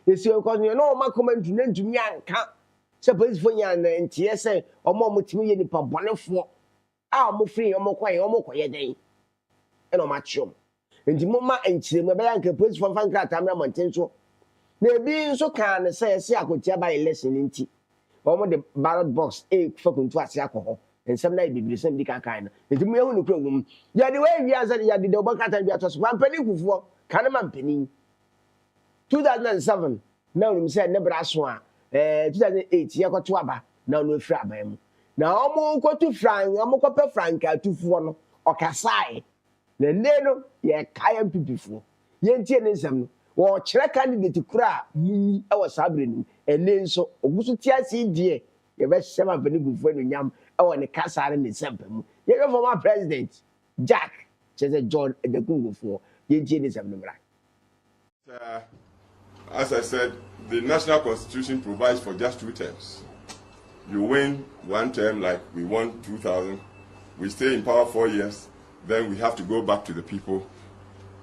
They say, because you know, my comment to me and can't. Suppose for you and TSA or more multimillion in Pabonnet for. Ah, more free or more quiet or more quiet day. And on my chum. And the moment and chill, my bank puts for Fanka Tamra Montenso. They being so kind and say, I could tell by a lesson in tea. Or the ballot box, a fucking twice alcohol. And some night be the same kind. It's me only program. Yeah, the way we answered, you did the Obacat and Beatus 1 penny before, Canaman penny. 2007, now him said Nebraswa, 2008, Yako Twaba, now no frabem. Now, I'm going to Frank, I'm going to Frank, 2 or Kasai. The Neno, ye Kayan Pipifo. Yentism, or Chira candidate to cry, me, I was sabrin, and then so, Ogusutia see dear, the best 7 penny before the yam, or the Casa and the Sample. You know, for my president, Jack, says John at the Google for Yentism. As I said, the national constitution provides for just 2 terms. You win 1 term like we won 2000, we stay in power 4 years, then we have to go back to the people.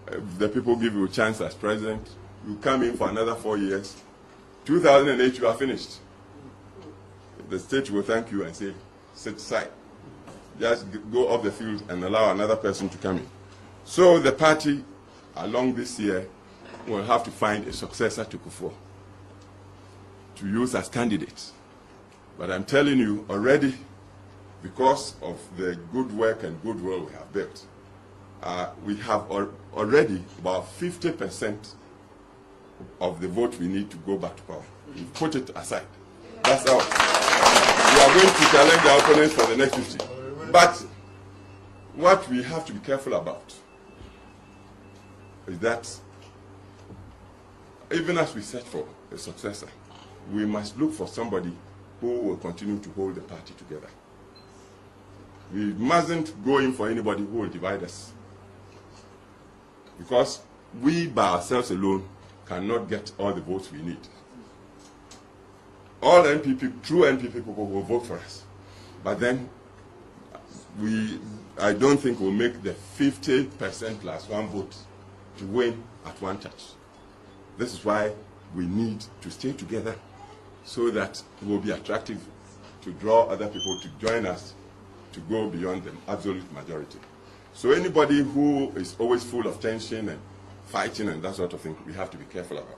If the people give you a chance as president, you come in for another 4 years. 2008, you are finished. The state will thank you and say, sit aside. Just go off the field and allow another person to come in. So the party, along this year, will have to find a successor to Kufuor to use as candidates. But I'm telling you already, because of the good work and goodwill we have built, we have already about 50% of the vote we need to go back to power. We put it aside. That's all. We are going to challenge our opponents for the next 50. But what we have to be careful about is that even as we search for a successor, we must look for somebody who will continue to hold the party together. We mustn't go in for anybody who will divide us, because we by ourselves alone cannot get all the votes we need. All NPP, true NPP people will vote for us, but then I don't think we'll make the 50% plus 1 vote to win at one touch. This is why we need to stay together so that it will be attractive to draw other people to join us to go beyond the absolute majority. So anybody who is always full of tension and fighting and that sort of thing, we have to be careful about.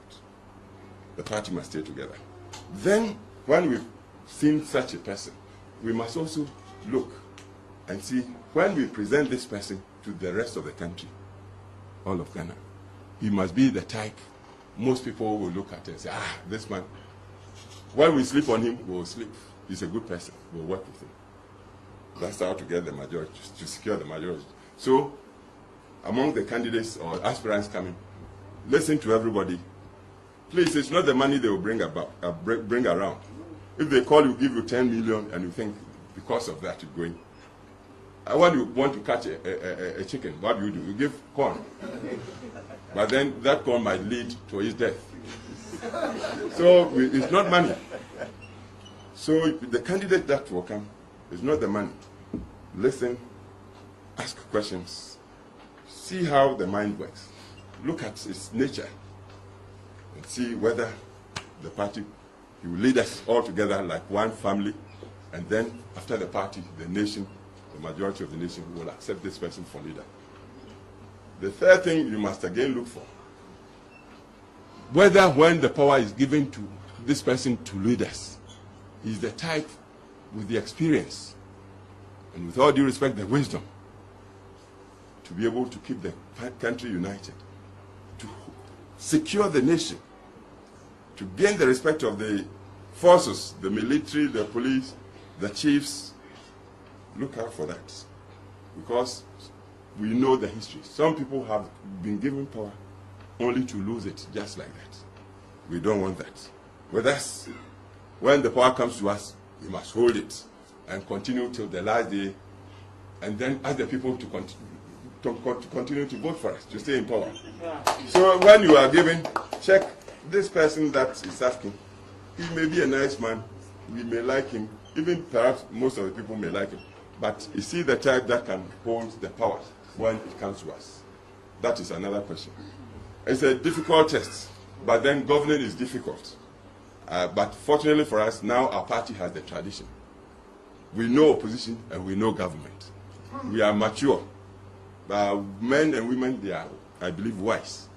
The party must stay together. Then, when we've seen such a person, we must also look and see when we present this person to the rest of the country, all of Ghana, he must be the type most people will look at and say, ah, this man, when we sleep on him, we'll sleep. He's a good person. We'll work with him. That's how to get the majority, to secure the majority. So, among the candidates or aspirants coming, listen to everybody. Please, it's not the money they will bring around. If they call you, give you 10 million, and you think because of that you're going. When you want to catch a chicken, what do? You give corn. But then that corn might lead to his death. So it's not money. So the candidate that will come is not the money. Listen, ask questions, see how the mind works, look at its nature, and see whether the party will lead us all together like one family, and then after the party, the nation, the majority of the nation will accept this person for leader. The third thing you must again look for, whether when the power is given to this person to lead us, he's the type with the experience and with all due respect, the wisdom to be able to keep the country united, to secure the nation, to gain the respect of the forces, the military, the police, the chiefs. Look out for that, because we know the history. Some people have been given power only to lose it just like that. We don't want that. With us, when the power comes to us, we must hold it and continue till the last day, and then ask the people to continue to vote for us, to stay in power. So when you are given, check this person that is asking. He may be a nice man, we may like him, even perhaps most of the people may like him, but is he the type that can hold the power when it comes to us? That is another question. It's a difficult test. But then governing is difficult. But fortunately for us, now our party has the tradition. We know opposition and we know government. We are mature. Men and women, they are, I believe, wise.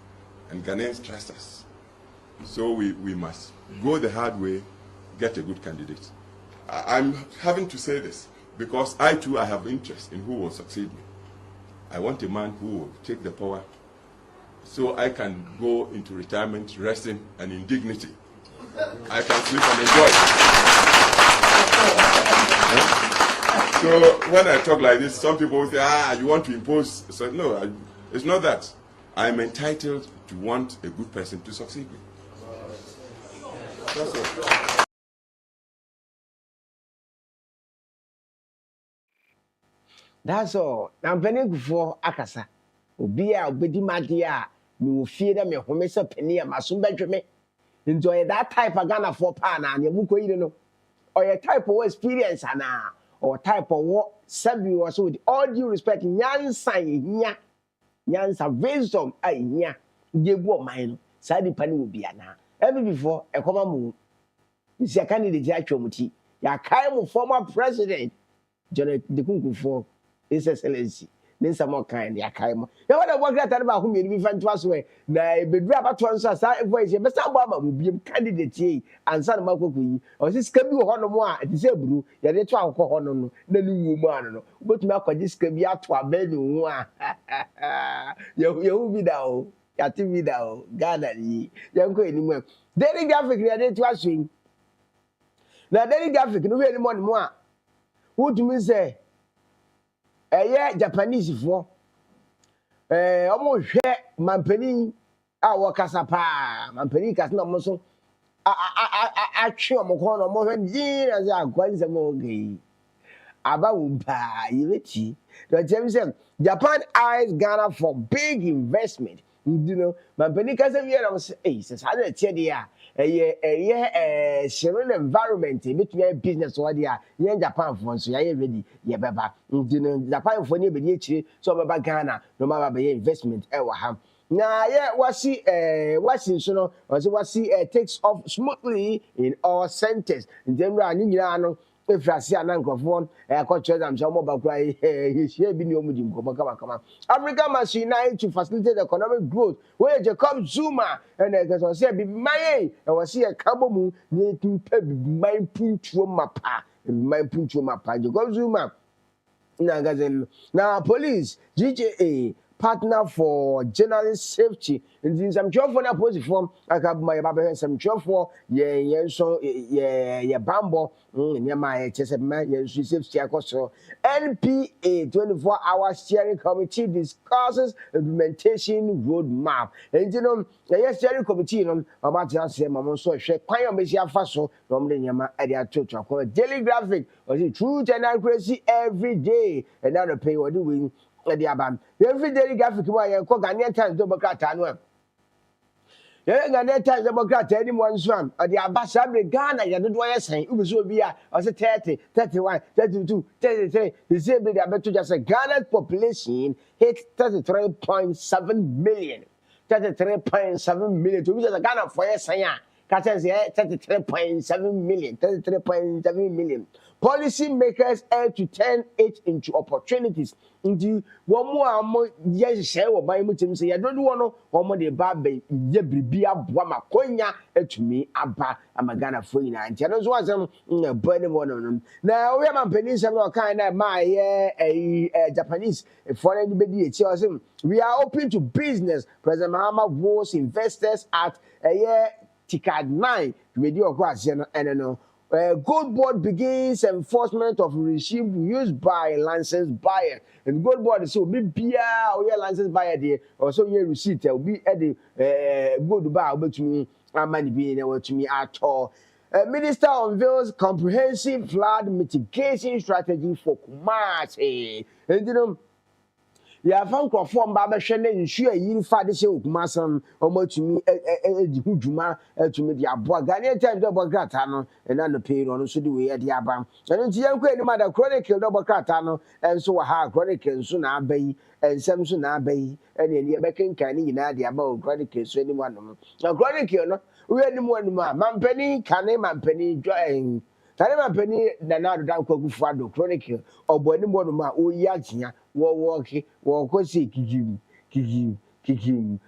And Ghanaians trust us. So we must go the hard way, get a good candidate. I'm having to say this because I too, I have interest in who will succeed me. I want a man who will take the power so I can go into retirement, resting, and in dignity. I can sleep and enjoy. So when I talk like this, some people will say, you want to impose. So no, it's not that. I'm entitled to want a good person to succeed me. That's all. That's all. I'm penny for Akasa. Ubia, Ubedi Madia, you will fear them, your home penny, and my son Benjamin. Enjoy that type of Ghana for Pana and your Muko, you know, or your type of experience, or type of what some you also with all due respect, Yansa, wisdom, yeah, give what mine, Sadi Penny will be an ever before a common move. This is a candidate, Yachomuti, Yakaimo, former president, John de Kunku for His Excellency. Then some more kind, Yakaimo. You want to work that about whom you be fan to us way. Now, be drop at once as I voice, but some Baba will be a candidate, and son Marco, or this can be one more at the Zebru, ya de twa ko no na new woman no but me akwaje ska bi ato abelu hu a you be da o ya ti bi da o Ghana yi ya nko enimu daily graphic ya de twa swing na daily graphic no we enimu no a wotumi say Japanese for omo hwe mampani a wakasa pa mampani kasa na mo so a twe omo ko no mo hwe nyi as akwanze mo gi aba wumpa yibeti so tell say Japan eyes Ghana for big investment, you know mampani kasa wi na say say sa na tie dia sharing environment between business what dia yen Japan for so ya ready ye beba you know Japan for ni be di chire so beba Ghana no ma ba investment e wa ha na ye wasi so no wasi takes off smoothly in all centers in general ni nyina no efrasi anankofo culture am so mo ba kura hie bi ni omudi nkomo kama Africa must unite to facilitate economic growth where Jacob Zuma and so say bi maye e was here kabomu ni tumpa bi man puntuo mapa Jacob Zuma na gazen na police GJA partner for journalist safety in some job for na post form aka my baba some job for so bambo my chese ma safety akoso NPA 24-hour steering committee discusses implementation roadmap and you know steering committee no about to say mama so hwe kwan o mesi afa so no mde nyama e dia to daily graphic or the truth and accuracy every day and now the pay what do we every day graphic wa yen ko Ghanaian Times Democrat anu Ghanaian Times Democrat any one swam the abasabre Ghana ya do yesen ubiso bi a o say 30 31 32 33 he say be the abeto just say Ghana's population hit 33.7 million 33.7 million to be just Ghana for yesen ya ka say 33.7 million policy makers aim to turn it into opportunities into one more yes share wo ban mutim say ya do no one more the ba be ye bribi aboa makonya etumi aba amagana fo nyina ntia no so asem bani mo no na we man penin sem no kan na ma ye Japanese foreign be di echi asem we are open to business. President Mahama was investors at Tikad 9 with your question and Gold Board begins enforcement of regime used by licensed buyer. And Gold Board is so be licensed buyer there or so your receipt will be at the good bar but to me money being able to me at all. Minister unveils comprehensive flood mitigation strategy for Kumasi. And you know ya fa nkrofo mba ba hwe ne nsu ayi fa de hye okumasam omatumi edi hu dwuma atumi de aboa Ghanaian Times de bokrata no na no pay no so de we de aba eno nti yanko eni ma da Chronicle de bokrata no enso wa ha Chronicle nso na abayi ensem nso na abayi ene ne be kenkan ni nyina de aba o Chronicle so eni wa no na Chronicle no we eni mu anu ma mampani kane mampani Tani mampani na na do kwaku fado Chronicle obo eni mu anu ma oyi atia wo kosi kikim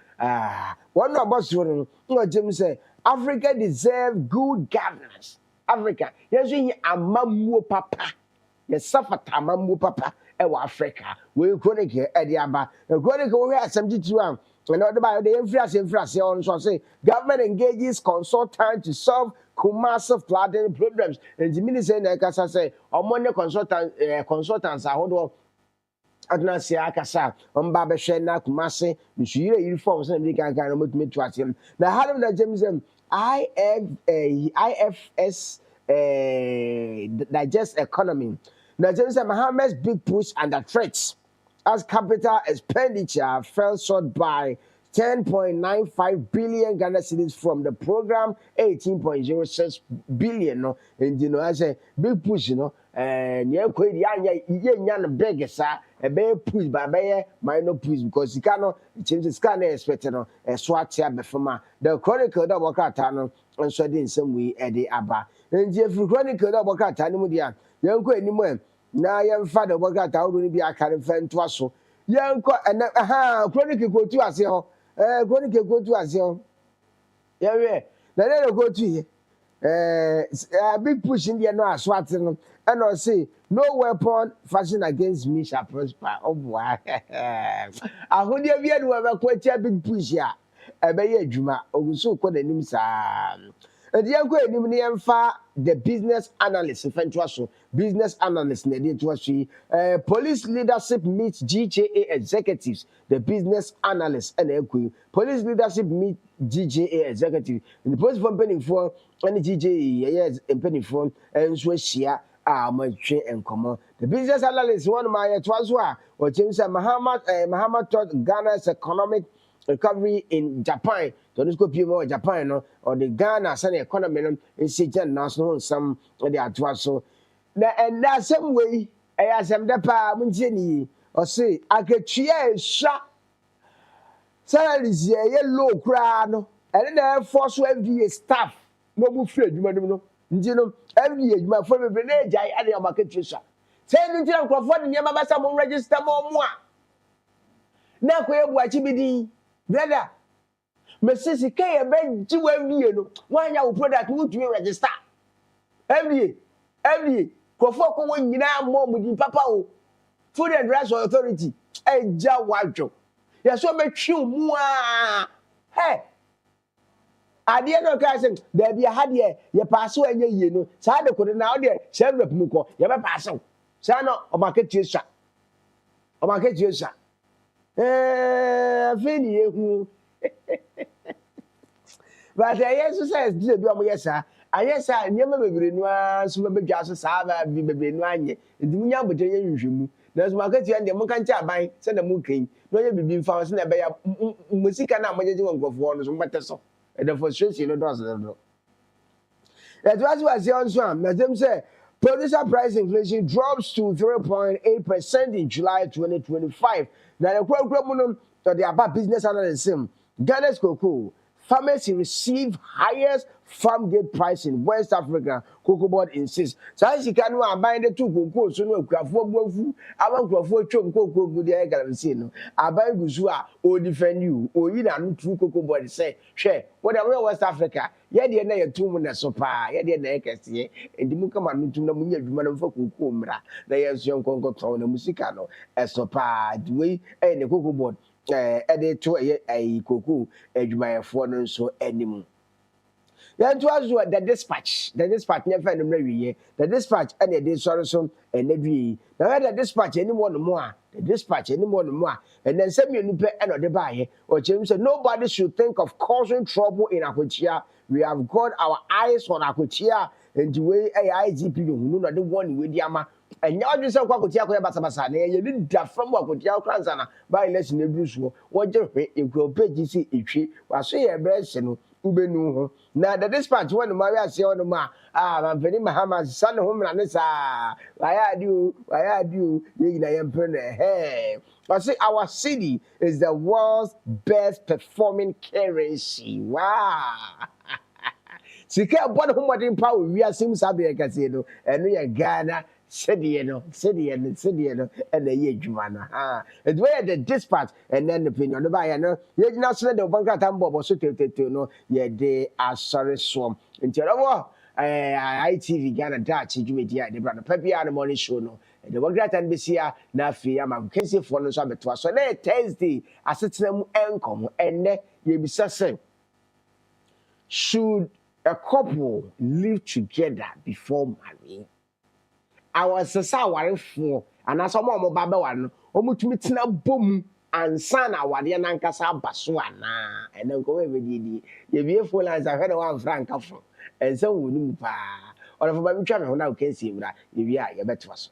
one of us no Jim say Africa deserve good governance. Africa yes we amamuo papa yes safata amamuo papa e wa Africa we Chronicle e de aba Chronicle we asem titu am and the by the influence on so say government engages consultant to solve Kumasi flooding problems and the minister na kasa say omonne consultants ahodo aduna sia akasa omba be hwe na Kumasi nsuyire uniforms na mika kan no motumi to asem na halem na Jameson IFS digest economy na Jameson Mohammed's big push under threats as capital expenditure fell short by 10.95 billion Ghana cedis from the program 18.06 billion no and you know I say big push you know near kwe di anya no big sa e be push ba be minor push because you cannot change scan expect no so atia be fama the Chronicle that work out no and so dey in some way e dey aba and if Chronicle that work out no mu dia yanko animu na yemfa the work out wo ni bi akare fa nto aso yanko Chronicle go to ase ho Chronicle go to ase ho yawe na dey go to here big push in there no aswat no and I say no weapon fashioned against me shall prosper. Oh boy. I hold you here to have a quite big push here. A bay juma or so called the names. And the young the business analyst, business analyst, police leadership meets GJA executives, the business analyst, and police leadership meet GJA executive. In the post from penny for any GJA, yes, and penny phone, and so share. My train and come the business analyst one of my twaswa or James Muhammad taught Ghana's economic recovery in Japan. Don't go people Japan no or the Ghana economy in Sijan national some of the atwaso. And that same way I ask them the pa munjeni or say I get cheer shot salaries ye low crowd and then force FDA staff no move free you know. Njino every year my phone be na jai ade o market treasure say nti nkrofo de nyama basa mo register mo mo a na ko ebu achi bidi brother mesisi ke ye be ji wa wie no wanya wo product wo tumi register every year krofo ko won nyina mo mudi papa o Food and Drugs Authority eja wadwo ye so metwi mu a hey Adia no ka say there be had ye pass anya yie no sa de ko na o de chevre mu ko ye be pass sa no o market treasure fini ye hu but yes says dey bi o mo yesa ayesa nyema bebere no a so be dwa so sa ba bi bebere no anye ndimunya bote ye nhwemu na so market treasure dem kan cha ban se na mu kan no ye bibi mfa so na be ya musika na mojeje wonkofo no so mbete so the frustration no does no. That was also them say producer price inflation drops to 3.8% in July 2025. Now the program the about business analysts Ghana's cocoa farmers receive highest farm gate price in West Africa. Cocoa board insists. So as you can buy the two cocoa so no crafu aban crafu chom cocoa good dey garancy no aban gusua o defend you o yi na no two cocoa board say share what the West Africa ye dey na ye tum na so pa ye dey na ye kese enti mu kama no tum na mu nya dwuma na mfa cocoa mra na ye so nkonko ton na musika no so pa the way the cocoa board edit to a cocoa adwumayefo no so animu. Then to us the dispatch never no the dispatch and the so and the now the dispatch anyone more the dispatch anyone more and then send me new and or the buy or James said nobody should think of causing trouble in Akotia. We have got our eyes on Akotia nti we IGP no hunu no de won we di ama enya odwe se kwa kotia koya basabasa na ye ni da from akotia kranza na by election ebru so wo je hwe ekwo page si etwe waso ye brese no ubenu ho na the dispatch when ma we ase on ma manfani mahama san ho mra ne sa waya adu ye na ye mpre na but see our city is the world's best performing currency wow sika bon ho modern power we asim sabe kase no eno ye Ghana cedi no and ye adwuma no it way the dispatch and then the opinion no ba no ye gina so the banka tambo so teteto no ye de asore som nti rawo ITV Ghana DAAKYE dwumedi a de bra no papia no morning show no the banka tan besia na afi ama kese fo no so abeto so na Thursday asetena mu enkom enne ye bisa say should a couple live together before marrying? I was a sawarefo and as some more baba one, omutumitina boom and son our dear Nankasa Baswana, and then go every day. You be a full as I heard one franc of and so would pa or if I'm trying to now can see that if you are your better was.